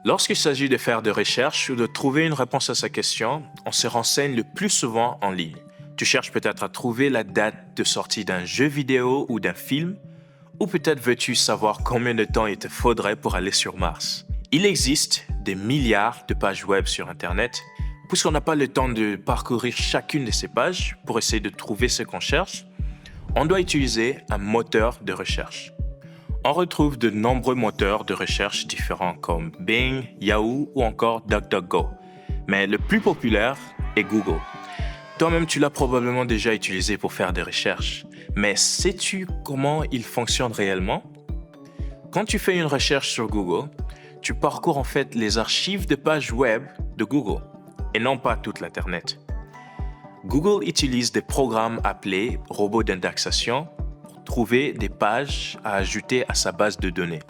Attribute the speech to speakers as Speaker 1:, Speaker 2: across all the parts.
Speaker 1: Lorsqu'il s'agit de faire des recherches ou de trouver une réponse à sa question, on se renseigne le plus souvent en ligne. Tu cherches peut-être à trouver la date de sortie d'un jeu vidéo ou d'un film, ou peut-être veux-tu savoir combien de temps il te faudrait pour aller sur Mars. Il existe des milliards de pages web sur Internet. Puisqu'on n'a pas le temps de parcourir chacune de ces pages pour essayer de trouver ce qu'on cherche, on doit utiliser un moteur de recherche. On retrouve de nombreux moteurs de recherche différents comme Bing, Yahoo ou encore DuckDuckGo. Mais le plus populaire est Google. Toi-même, tu l'as probablement déjà utilisé pour faire des recherches. Mais sais-tu comment il fonctionne réellement? Quand tu fais une recherche sur Google, tu parcours en fait les archives de pages web de Google et non pas toute l'Internet. Google utilise des programmes appelés robots d'indexation pour trouver des pages à ajouter à sa base de données.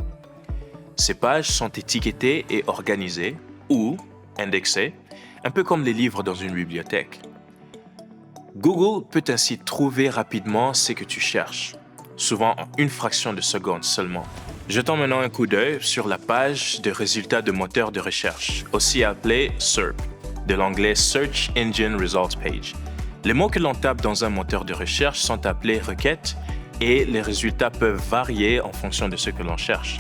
Speaker 1: Ces pages sont étiquetées et organisées ou indexées, un peu comme les livres dans une bibliothèque. Google peut ainsi trouver rapidement ce que tu cherches, souvent en une fraction de seconde seulement. Jetons maintenant un coup d'œil sur la page de résultats de moteur de recherche, aussi appelée SERP, de l'anglais Search Engine Results Page. Les mots que l'on tape dans un moteur de recherche sont appelés requêtes et les résultats peuvent varier en fonction de ce que l'on cherche.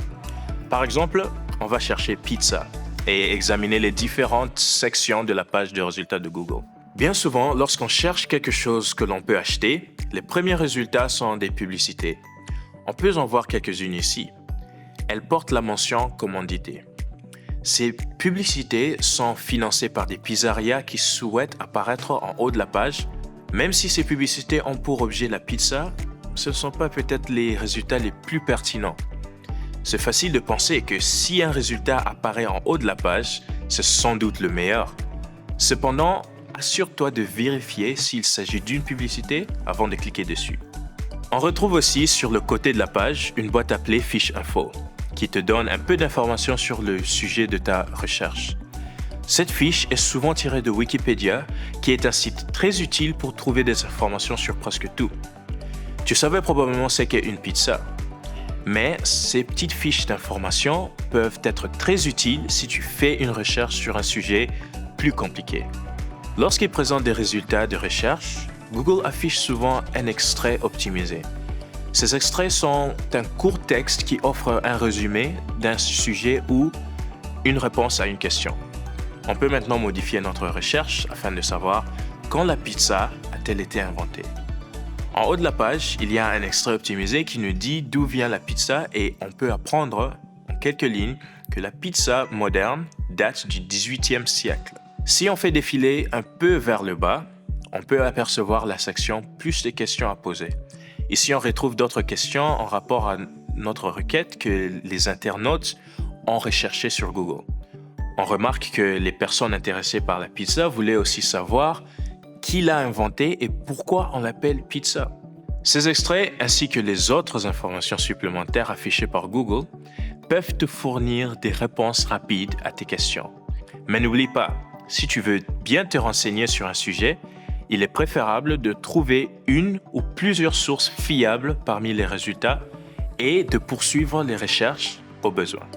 Speaker 1: Par exemple, on va chercher pizza et examiner les différentes sections de la page de résultats de Google. Bien souvent, lorsqu'on cherche quelque chose que l'on peut acheter, les premiers résultats sont des publicités. On peut en voir quelques-unes ici. Elles portent la mention commandité. Ces publicités sont financées par des pizzerias qui souhaitent apparaître en haut de la page. Même si ces publicités ont pour objet la pizza, ce ne sont pas peut-être les résultats les plus pertinents. C'est facile de penser que si un résultat apparaît en haut de la page, c'est sans doute le meilleur. Cependant, assure-toi de vérifier s'il s'agit d'une publicité avant de cliquer dessus. On retrouve aussi sur le côté de la page une boîte appelée Fiche Info, qui te donne un peu d'informations sur le sujet de ta recherche. Cette fiche est souvent tirée de Wikipédia, qui est un site très utile pour trouver des informations sur presque tout. Tu savais probablement ce qu'est une pizza, mais ces petites fiches d'informations peuvent être très utiles si tu fais une recherche sur un sujet plus compliqué. Lorsqu'il présente des résultats de recherche, Google affiche souvent un extrait optimisé. Ces extraits sont un court texte qui offre un résumé d'un sujet ou une réponse à une question. On peut maintenant modifier notre recherche afin de savoir quand la pizza a-t-elle été inventée. En haut de la page, il y a un extrait optimisé qui nous dit d'où vient la pizza et on peut apprendre en quelques lignes que la pizza moderne date du XVIIIe siècle. Si on fait défiler un peu vers le bas, on peut apercevoir la section « Plus de questions à poser ». Ici, on retrouve d'autres questions en rapport à notre requête que les internautes ont recherchées sur Google. On remarque que les personnes intéressées par la pizza voulaient aussi savoir qui l'a inventée et pourquoi on l'appelle pizza. Ces extraits, ainsi que les autres informations supplémentaires affichées par Google, peuvent te fournir des réponses rapides à tes questions. Mais n'oublie pas, si tu veux bien te renseigner sur un sujet, il est préférable de trouver une ou plusieurs sources fiables parmi les résultats et de poursuivre les recherches au besoin.